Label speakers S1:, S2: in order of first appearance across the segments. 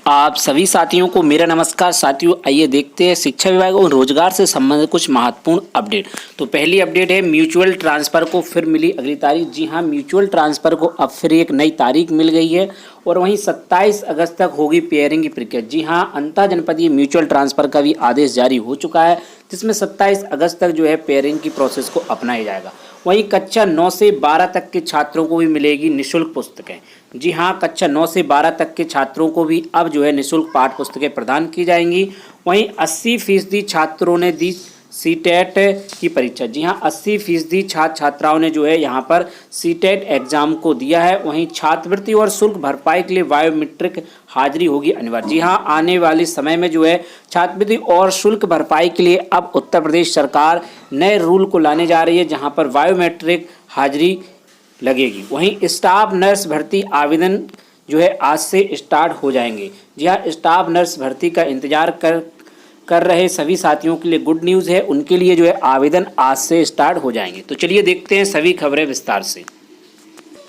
S1: आप सभी साथियों को मेरा नमस्कार। साथियों, आइए देखते हैं शिक्षा विभाग और रोजगार से संबंधित कुछ महत्वपूर्ण अपडेट। तो पहली अपडेट है म्यूचुअल ट्रांसफ़र को फिर मिली अगली तारीख। जी हां, म्यूचुअल ट्रांसफ़र को अब फिर एक नई तारीख मिल गई है और वहीं 27 अगस्त तक होगी पेयरिंग की प्रक्रिया। जी हां, अंतर जनपदीय म्यूचुअल ट्रांसफ़र का भी आदेश जारी हो चुका है, जिसमें 27 अगस्त तक जो है पेयरिंग की प्रोसेस को अपनाया जाएगा। वहीं कक्षा 9 से 12 तक के छात्रों को भी मिलेगी निःशुल्क पुस्तकें। जी हाँ, कक्षा 9 से 12 तक के छात्रों को भी अब जो है निःशुल्क पाठ्य पुस्तकें प्रदान की जाएंगी। वहीं 80% छात्रों ने दी सीटेट की परीक्षा। जी हाँ, 80% छात्र छात्राओं ने जो है यहाँ पर सीटेट एग्जाम को दिया है। वहीं छात्रवृत्ति और शुल्क भरपाई के लिए बायोमेट्रिक हाजिरी होगी अनिवार्य। जी हाँ, आने वाले समय में जो है छात्रवृत्ति और शुल्क भरपाई के लिए अब उत्तर प्रदेश सरकार नए रूल को लाने जा रही है, जहाँ पर बायोमेट्रिक हाजिरी लगेगी। वहीं स्टाफ नर्स भर्ती आवेदन जो है आज से स्टार्ट हो जाएंगे। जी हाँ, स्टाफ नर्स भर्ती का इंतजार कर रहे सभी साथियों के लिए गुड न्यूज़ है, उनके लिए जो है आवेदन आज से स्टार्ट हो जाएंगे। तो चलिए देखते हैं सभी खबरें विस्तार से।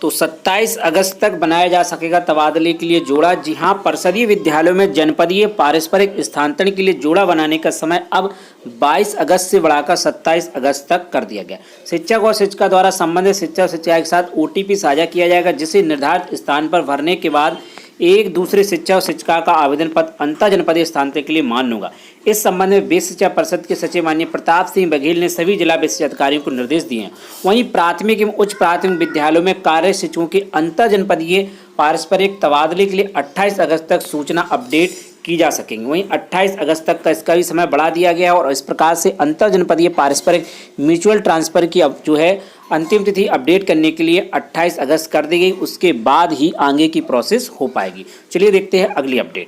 S1: तो 27 अगस्त तक बनाया जा सकेगा तबादले के लिए जोड़ा। जी हां, परिषदीय विद्यालयों में जनपदीय पारस्परिक स्थानांतरण के लिए जोड़ा बनाने का समय अब 22 अगस्त से बढ़ाकर 27 अगस्त तक कर दिया गया। शिक्षक और शिक्षिका द्वारा संबंधित शिक्षक शिक्षिका के साथ OTP साझा किया जाएगा, जिसे निर्धारित स्थान पर भरने के बाद एक दूसरे शिक्षक और शिक्षिका का आवेदन पत्र अंतर जनपदीय स्थानांतरण के लिए मान्य होगा। इस संबंध में बेसिक शिक्षा परिषद के सचिव माननीय प्रताप सिंह बघेल ने सभी जिला बेसिक शिक्षा अधिकारियों को निर्देश दिए हैं। वहीं प्राथमिक एवं उच्च प्राथमिक विद्यालयों में कार्य शिक्षकों के अंतर जनपदीय पारस्परिक तबादले के लिए 28 अगस्त तक सूचना अपडेट की जा सकेंगी। वहीं 28 अगस्त तक का इसका भी समय बढ़ा दिया गया और इस प्रकार से अंतर जनपदीय पारस्परिक म्यूचुअल ट्रांसफर की अब जो है अंतिम तिथि अपडेट करने के लिए 28 अगस्त कर दी गई। उसके बाद ही आगे की प्रोसेस हो पाएगी। चलिए देखते हैं अगली अपडेट।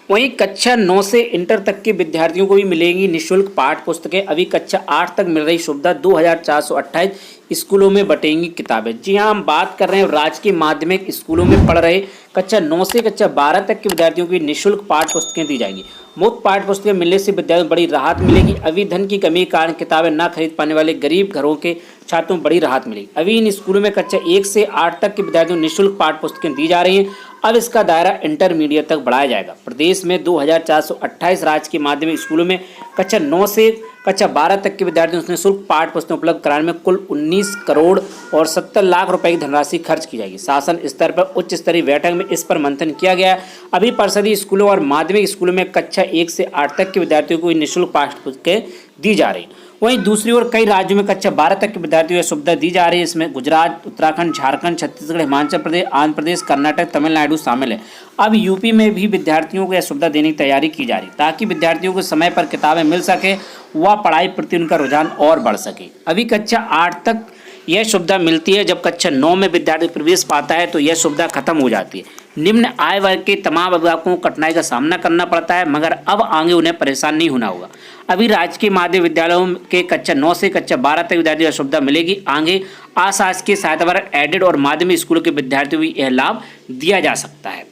S1: वहीं कक्षा 9 से इंटर तक के विद्यार्थियों को भी मिलेंगी निःशुल्क पाठ्य पुस्तकें। अभी कक्षा 8 तक मिल रही सुविधा 2428 स्कूलों में बटेंगी किताबें। जी हाँ, हम बात कर रहे हैं राजकीय माध्यमिक स्कूलों में पढ़ रहे कक्षा 9 से कक्षा 12 तक के विद्यार्थियों को निःशुल्क पाठ्य पुस्तकें दी जाएंगी। मुफ्त पाठ्य पुस्तकें मिलने से विद्यार्थियों को बड़ी राहत मिलेगी। अभी धन की कमी के कारण किताबें न खरीद पाने वाले गरीब घरों के छात्रों को बड़ी राहत मिलेगी। अभी इन स्कूलों में कक्षा 1 से 8 तक के विद्यार्थियों को निःशुल्क पाठ्य पुस्तकें दी जा रही हैं। अब इसका दायरा इंटरमीडिएट तक बढ़ाया जाएगा। प्रदेश में 2428 राजकीय माध्यमिक स्कूलों में कक्षा 9 से कक्षा 12 तक के विद्यार्थियों को निःशुल्क पाठ्य पुस्तकें उपलब्ध कराने में कुल 19 करोड़ और 70 लाख रुपए की धनराशि खर्च की जाएगी। शासन स्तर पर उच्च स्तरीय बैठक में इस पर मंथन किया गया। अभी परिषदीय स्कूलों और माध्यमिक स्कूलों में कक्षा 1 से 8 तक के विद्यार्थियों को निःशुल्क पाठ्य पुस्तकें दी जा रही हैं। वहीं दूसरी ओर कई राज्यों में कक्षा 12 तक के विद्यार्थियों को सुविधा दी जा रही है। इसमें गुजरात, उत्तराखंड, झारखंड, छत्तीसगढ़, हिमाचल प्रदेश, आंध्र प्रदेश, कर्नाटक, तमिलनाडु शामिल है। अब यूपी में भी विद्यार्थियों को यह सुविधा देने की तैयारी की जा रही है, ताकि विद्यार्थियों को समय पर किताबें मिल सके, वह पढ़ाई प्रति उनका रुझान और बढ़ सके। अभी कक्षा 8 तक यह सुविधा मिलती है। जब कक्षा 9 में विद्यार्थी प्रवेश पाता है तो यह सुविधा खत्म हो जाती है। निम्न आय वर्ग के तमाम अभिभावकों को कठिनाई का सामना करना पड़ता है, मगर अब आगे उन्हें परेशान नहीं होना होगा। अभी राजकीय माध्यमिक विद्यालयों के कक्षा 9 से कक्षा 12 तक विद्यार्थियों को सुविधा मिलेगी। आगे अशासकीय सहायता पर एडेड और माध्यमिक स्कूलों के विद्यार्थियों को यह लाभ दिया जा सकता है।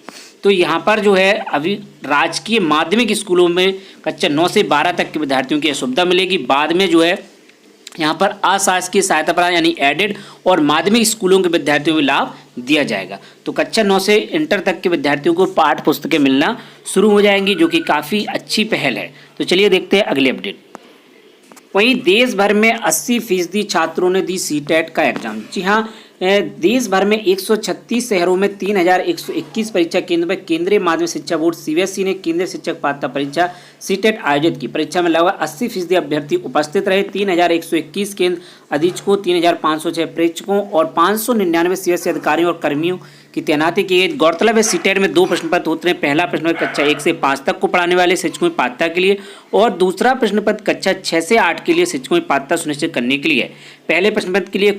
S1: तो यहाँ पर जो है अभी राजकीय माध्यमिक स्कूलों में कक्षा 9 से 12 तक के विद्यार्थियों की यह सुविधा मिलेगी। बाद में जो है यहाँ पर अशासकीय सहायता पर यानी एडेड और माध्यमिक स्कूलों के विद्यार्थियों को लाभ दिया जाएगा। तो कक्षा 9 से इंटर तक के विद्यार्थियों को पाठ्य पुस्तकें मिलना शुरू हो जाएंगी, जो कि काफ़ी अच्छी पहल है। तो चलिए देखते हैं अगली अपडेट। वहीं देश भर में 80% छात्रों ने दी सीटेट का एग्जाम। जी हाँ, देश भर में 136 शहरों में 3121 परीक्षा केंद्र पर केंद्रीय माध्यमिक शिक्षा बोर्ड CBSE ने केंद्रीय शिक्षक पात्रता परीक्षा सीटेट आयोजित की। परीक्षा में लगभग 80% अभ्यर्थी उपस्थित रहे। 3121 केंद्र अधीक्षकों, 3506 प्रेक्षकों और 599 CBSE अधिकारियों और कर्मियों की तैनाती की गई। गौरतलब है सीटेट में 2 प्रश्न पत्र होते हैं। पहला प्रश्न पत्र कक्षा 1 से 5 तक को पढ़ाने वाले शिक्षकों की पात्रता के लिए और दूसरा प्रश्न पत्र कक्षा 6 से 8 के लिए शिक्षकों की पात्रता सुनिश्चित करने के लिए। पहले प्रश्न पत्र के लिए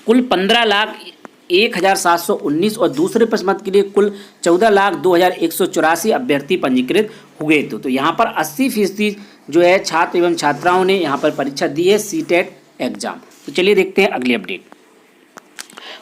S1: कुल 15,01,719 और दूसरे प्रश्न पत्र के लिए कुल 14,02,184 अभ्यर्थी पंजीकृत हुए थे। तो यहाँ पर 80% जो है छात्र एवं छात्राओं ने यहाँ पर परीक्षा दी है सीटेट एग्जाम। तो चलिए देखते हैं अगली अपडेट।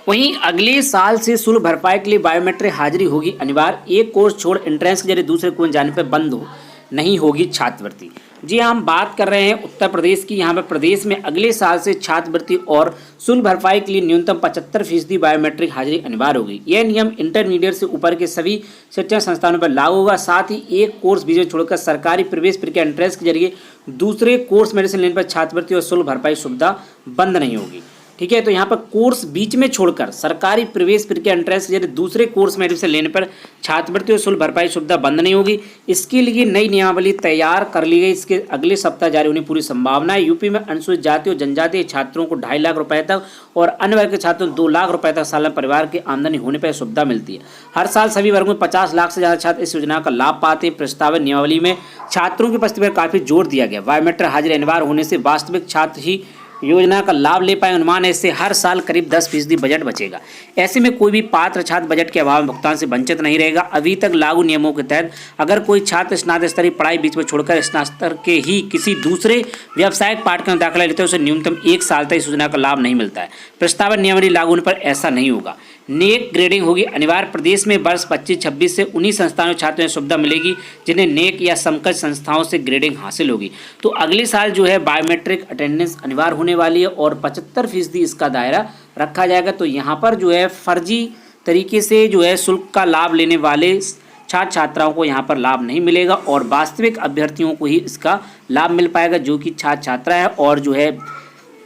S1: वहीं अगले साल से शुल्क भरपाई के लिए बायोमेट्रिक हाजिरी होगी अनिवार्य। एक कोर्स छोड़ एंट्रेंस के जरिए दूसरे कोर्स जाने पर बंद नहीं होगी छात्रवृत्ति। जी हाँ, हम बात कर रहे हैं उत्तर प्रदेश की। यहाँ पर प्रदेश में अगले साल से छात्रवृत्ति और शुल्क भरपाई के लिए न्यूनतम 75% बायोमेट्रिक हाजिरी अनिवार्य होगी। यह नियम इंटरमीडिएट से ऊपर के सभी शिक्षण संस्थानों पर लागू होगा। साथ ही एक कोर्स बीच में छोड़कर सरकारी प्रवेश प्रक्रिया एंट्रेंस के जरिए दूसरे कोर्स मेडिसिन लेने पर छात्रवृत्ति और शुल्क भरपाई सुविधा बंद नहीं होगी। ठीक है, तो यहाँ पर कोर्स बीच में छोड़कर सरकारी प्रवेश प्रक्रिया एंट्रेंस के जरिए दूसरे कोर्स में एडमिशन लेने पर छात्रवृत्ति और शुल्क भरपाई सुविधा बंद नहीं होगी। इसके लिए नई नियमावली तैयार कर ली गई। इसके अगले सप्ताह जारी होने की पूरी संभावना है। यूपी में अनुसूचित जाति और जनजातीय छात्रों को 2.5 लाख रुपए तक और अन्य वर्ग के छात्रों को 2 लाख रुपए तक सालाना परिवार की आमदनी होने पर सुविधा मिलती है। हर साल सभी वर्गों में 50 लाख से ज्यादा छात्र इस योजना का लाभ पाते हैं। प्रस्तावित नियमावली में छात्रों की उपस्थिति पर काफी जोर दिया गया। बायोमेट्रिक हाजिरी अनिवार्य होने से वास्तविक छात्र ही योजना का लाभ ले पाए। अनुमान है इससे हर साल करीब 10% बजट बचेगा। ऐसे में कोई भी पात्र छात्र बजट के अभाव में भुगतान से वंचित नहीं रहेगा। अभी तक लागू नियमों के तहत अगर कोई छात्र स्नातक स्तरीय पढ़ाई बीच में छोड़कर स्नातक स्तर के ही किसी दूसरे व्यावसायिक पाठ्यक्रम में दाखिला लेते हैं उसे न्यूनतम 1 साल तक इस योजना का लाभ नहीं मिलता है। प्रस्तावित नियमावली लागू होने पर ऐसा नहीं होगा। नेक ग्रेडिंग होगी अनिवार्य। प्रदेश में वर्ष 25-26 से उन्हीं संस्थानों छात्रों को सुविधा मिलेगी जिन्हें नेक या समकक्ष संस्थाओं से ग्रेडिंग हासिल होगी। तो अगले साल जो है बायोमेट्रिक अटेंडेंस अनिवार्य होने वाली है और 75% इसका दायरा रखा जाएगा। तो यहाँ पर जो है फर्जी तरीके से जो है शुल्क का लाभ लेने वाले छात्र छात्राओं को यहाँ पर लाभ नहीं मिलेगा और वास्तविक अभ्यर्थियों को ही इसका लाभ मिल पाएगा जो कि छात्र छात्रा है और जो है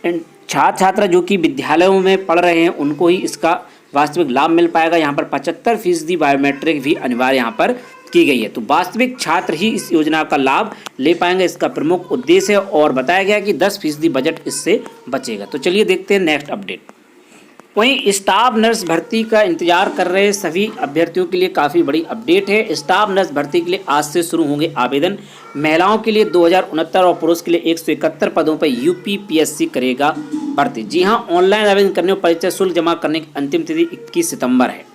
S1: छात्र छात्रा जो कि विद्यालयों में पढ़ रहे हैं उनको ही इसका वास्तविक लाभ मिल पाएगा। यहाँ पर 75% बायोमेट्रिक भी अनिवार्य यहाँ पर की गई है। तो वास्तविक छात्र ही इस योजना का लाभ ले पाएंगे, इसका प्रमुख उद्देश्य है और बताया गया कि 10% बजट इससे बचेगा। तो चलिए देखते हैं नेक्स्ट अपडेट। वहीं स्टाफ नर्स भर्ती का इंतजार कर रहे सभी अभ्यर्थियों के लिए काफ़ी बड़ी अपडेट है। स्टाफ नर्स भर्ती के लिए आज से शुरू होंगे आवेदन। महिलाओं के लिए 2069 और पुरुष के लिए 171 पदों पर यूपीपीएससी करेगा भर्ती। जी हां, ऑनलाइन आवेदन करने और परीक्षा शुल्क जमा करने की अंतिम तिथि 21 सितंबर है।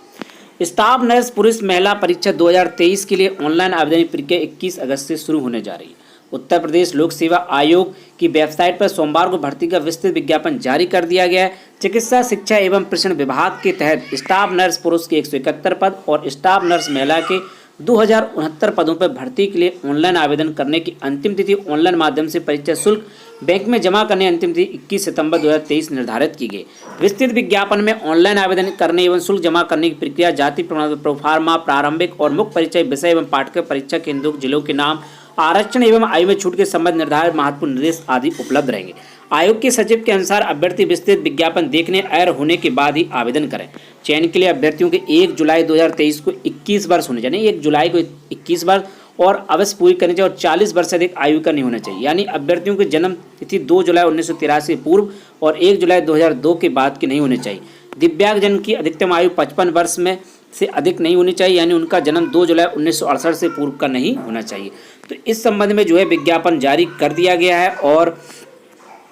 S1: स्टाफ नर्स पुरुष महिला परीक्षा 2023 के लिए ऑनलाइन आवेदन प्रक्रिया 21 अगस्त से शुरू होने जा रही है। उत्तर प्रदेश लोक सेवा आयोग की वेबसाइट पर सोमवार को भर्ती का विस्तृत विज्ञापन जारी कर दिया गया है। चिकित्सा शिक्षा एवं प्रशिक्षण विभाग के तहत स्टाफ नर्स पुरुष के 171 पद और स्टाफ नर्स महिला के 2069 पदों पर भर्ती के लिए ऑनलाइन आवेदन करने की अंतिम तिथि ऑनलाइन माध्यम से परीक्षा शुल्क बैंक में जमा करने अंतिम तिथि 21 सितंबर 2023 निर्धारित की गई। विस्तृत विज्ञापन में ऑनलाइन आवेदन करने एवं शुल्क जमा करने की प्रक्रिया, जाति प्रमाण पत्र, प्रोफार्मा, प्रारंभिक और मुख्य परीक्षा विषय एवं पाठ्यक्रम परीक्षा केंद्रों जिलों के नाम, आरक्षण एवं आयु में छूट के संबंध निर्धारित महत्वपूर्ण निर्देश आदि उपलब्ध रहेंगे। आयोग के सचिव के अनुसार अभ्यर्थी विस्तृत विज्ञापन देखने अर्ह होने के बाद ही आवेदन करें। चयन के लिए अभ्यर्थियों के 1 जुलाई 2023 को 21 वर्ष होने चाहिए, 1 जुलाई को 21 वर्ष और अवश्य पूरी करनी चाहिए और 40 वर्ष से अधिक आयु का नहीं होना चाहिए। यानी अभ्यर्थियों की जन्म तिथि 2 जुलाई 1983 पूर्व और 1 जुलाई 2002 के बाद की नहीं होनी चाहिए। दिव्यांगजन की अधिकतम आयु 55 वर्ष में से अधिक नहीं होनी चाहिए, यानी उनका जन्म 2 जुलाई 1968 से पूर्व का नहीं होना चाहिए। तो इस संबंध में जो है विज्ञापन जारी कर दिया गया है और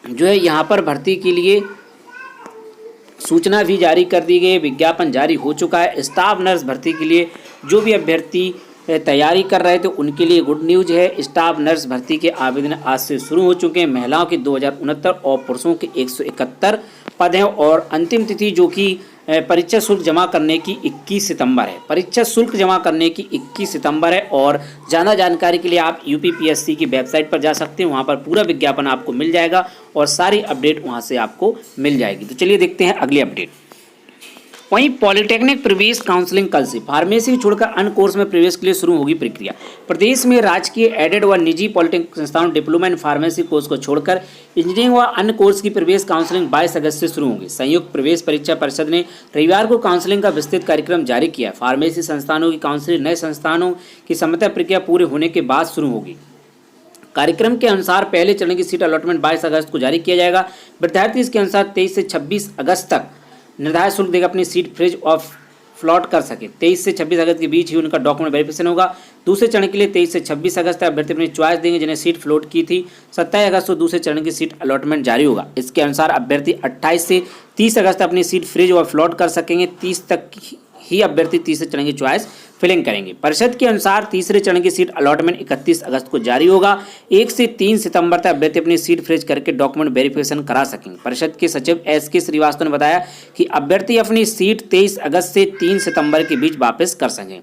S1: जो है यहाँ पर भर्ती के लिए सूचना भी जारी कर दी गई है। विज्ञापन जारी हो चुका है। स्टाफ नर्स भर्ती के लिए जो भी अभ्यर्थी तैयारी कर रहे थे उनके लिए गुड न्यूज है। स्टाफ नर्स भर्ती के आवेदन आज से शुरू हो चुके हैं। महिलाओं के 2069 और पुरुषों के 171 पद हैं और अंतिम तिथि जो कि परीक्षा शुल्क जमा करने की 21 सितंबर है। परीक्षा शुल्क जमा करने की 21 सितंबर है और ज़्यादा जानकारी के लिए आप यूपीपीएससी की वेबसाइट पर जा सकते हैं। वहाँ पर पूरा विज्ञापन आपको मिल जाएगा और सारी अपडेट वहाँ से आपको मिल जाएगी। तो चलिए देखते हैं अगली अपडेट। वहीं पॉलिटेक्निक प्रवेश काउंसलिंग कल से फार्मेसी छोड़कर अन्य कोर्स में प्रवेश के लिए शुरू होगी प्रक्रिया। प्रदेश में राजकीय एडेड व निजी पॉलिटेक्निक संस्थानों डिप्लोमा इन फार्मेसी कोर्स को छोड़कर इंजीनियरिंग व अन्य कोर्स की प्रवेश काउंसलिंग 22 अगस्त से शुरू होगी। संयुक्त प्रवेश परीक्षा परिषद ने रविवार को काउंसलिंग का विस्तृत कार्यक्रम जारी किया। फार्मेसी संस्थानों की काउंसलिंग नए संस्थानों की समता प्रक्रिया पूरी होने के बाद शुरू होगी। कार्यक्रम के अनुसार पहले चरण की सीट अलॉटमेंट 22 अगस्त को जारी किया जाएगा। विद्यार्थी इसके अनुसार 23 से 26 अगस्त तक निर्धारित शुल्क देकर अपनी सीट फ्रिज और फ्लॉट कर सके। 23 से 26 अगस्त के बीच ही उनका डॉक्यूमेंट वेरिफिकेशन होगा। दूसरे चरण के लिए 23 से 26 अगस्त तक अभ्यर्थी अपनी चॉइस देंगे जिन्हें सीट फ्लोट की थी। 27 अगस्त को दूसरे चरण की सीट अलॉटमेंट जारी होगा। इसके अनुसार अभ्यर्थी 28 से 30 अगस्त तक अपनी सीट फ्रिज और फ्लॉट कर सकेंगे। 30 तक ही अभ्यर्थी तीसरे चरण की चॉइस फिलिंग करेंगे। परिषद के अनुसार तीसरे चरण की सीट अलॉटमेंट 31 अगस्त को जारी होगा। 1 से 3 सितंबर तक अभ्यर्थी अपनी सीट फ्रिज करके डॉक्यूमेंट वेरिफिकेशन करा सकेंगे। परिषद के सचिव SK श्रीवास्तव ने बताया कि अभ्यर्थी अपनी सीट 23 अगस्त से 3 सितंबर के बीच वापस कर सकें।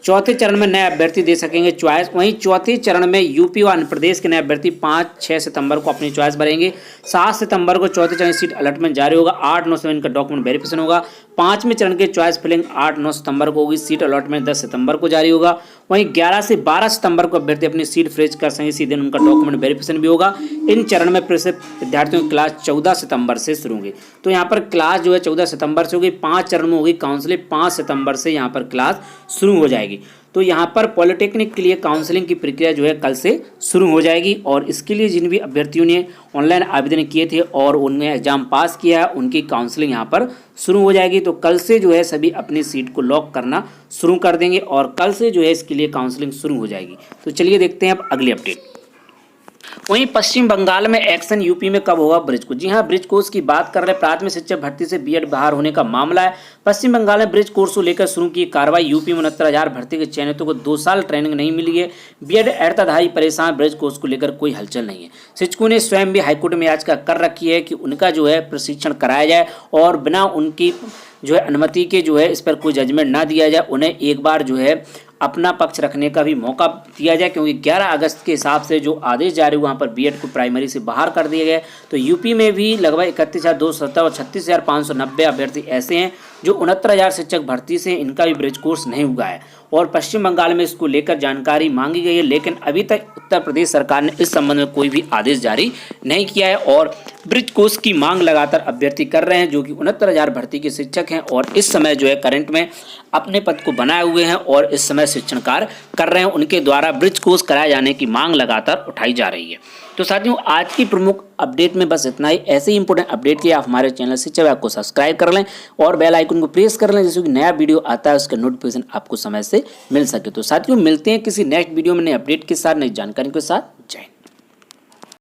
S1: चौथे चरण में नए अभ्यर्थी दे सकेंगे चॉइस। वहीं चौथे चरण में यूपी व आंध्र प्रदेश के नए अभ्यर्थी 5-6 सितंबर को अपनी चॉइस भरेंगे। 7 सितंबर को चौथे चरण सीट अलॉटमेंट जारी होगा। 8-9 से इनका डॉक्यूमेंट वेरिफिकेशन होगा। 5वें चरण के चॉइस फिलिंग 8-9 सितंबर को होगी। सीट अलॉटमेंट 10 सितंबर को जारी होगा। वहीं 11 से 12 सितंबर को अभ्यर्थी अपनी सीट फ्रेज कर सकेंगे। इसी दिन उनका डॉक्यूमेंट वेरिफिकेशन भी होगा। इन चरण में फिर से विद्यार्थियों की क्लास 14 सितंबर से शुरू होंगी। तो यहाँ पर क्लास जो है 14 सितंबर से होगी। 5 चरण में होगी काउंसलिंग। 5 सितंबर से यहाँ पर क्लास शुरू हो जाएगी। तो यहाँ पर पॉलिटेक्निक के लिए काउंसलिंग की प्रक्रिया जो है कल से शुरू हो जाएगी और इसके लिए जिन भी अभ्यर्थियों ने ऑनलाइन आवेदन किए थे और उनने एग्जाम पास किया है उनकी काउंसलिंग यहाँ पर शुरू हो जाएगी। तो कल से जो है सभी अपनी सीट को लॉक करना शुरू कर देंगे और कल से जो है इसके लिए काउंसलिंग शुरू हो जाएगी। तो चलिए देखते हैं अब अगली अपडेट। वहीं पश्चिम बंगाल में एक्शन, यूपी में कब होगा ब्रिज कोर्स। जी हाँ, ब्रिज कोर्स की बात कर रहे हैं। प्राथमिक शिक्षक भर्ती से बीएड बाहर होने का मामला है। पश्चिम बंगाल में ब्रिज कोर्स को लेकर शुरू की कार्रवाई। यूपी में 69,000 भर्ती के चयनितों को 2 साल ट्रेनिंग नहीं मिली है। बीएड अर्थधारी परेशान, ब्रिज कोर्स को लेकर कोई हलचल नहीं है। शिक्षकों ने स्वयं भी हाईकोर्ट में याचिका कर रखी है कि उनका जो है प्रशिक्षण कराया जाए और बिना उनकी जो है अनुमति के जो है इस पर कोई जजमेंट ना दिया जाए। उन्हें एक बार जो है अपना पक्ष रखने का भी मौका दिया जाए, क्योंकि 11 अगस्त के हिसाब से जो आदेश जारी हुआ वहाँ पर बीएड को प्राइमरी से बाहर कर दिया गया। तो यूपी में भी लगभग 31,270 और 36,590 अभ्यर्थी ऐसे हैं जो 69,000 शिक्षक भर्ती से इनका भी ब्रिज कोर्स नहीं हुआ है और पश्चिम बंगाल में इसको लेकर जानकारी मांगी गई है। लेकिन अभी तक उत्तर प्रदेश सरकार ने इस संबंध में कोई भी आदेश जारी नहीं किया है और ब्रिज कोर्स की मांग लगातार अभ्यर्थी कर रहे हैं जो कि 69,000 भर्ती के शिक्षक हैं और इस समय जो है करंट में अपने पद को बनाए हुए हैं और इस समय शिक्षण कार्य कर रहे हैं। उनके द्वारा ब्रिज कोर्स कराए जाने की मांग लगातार उठाई जा रही है। तो साथियों, आज की प्रमुख अपडेट में बस इतना ही। ऐसे ही इंपॉर्टेंट अपडेट के आप हमारे चैनल शिक्षा विभाग को सब्सक्राइब कर लें और बेल आइकन को प्रेस कर लें, जिससे कि नया वीडियो आता है उसका नोटिफिकेशन आपको समय से मिल सके। तो साथियों, मिलते हैं किसी नेक्स्ट वीडियो में नए अपडेट के साथ, नई जानकारी के साथ।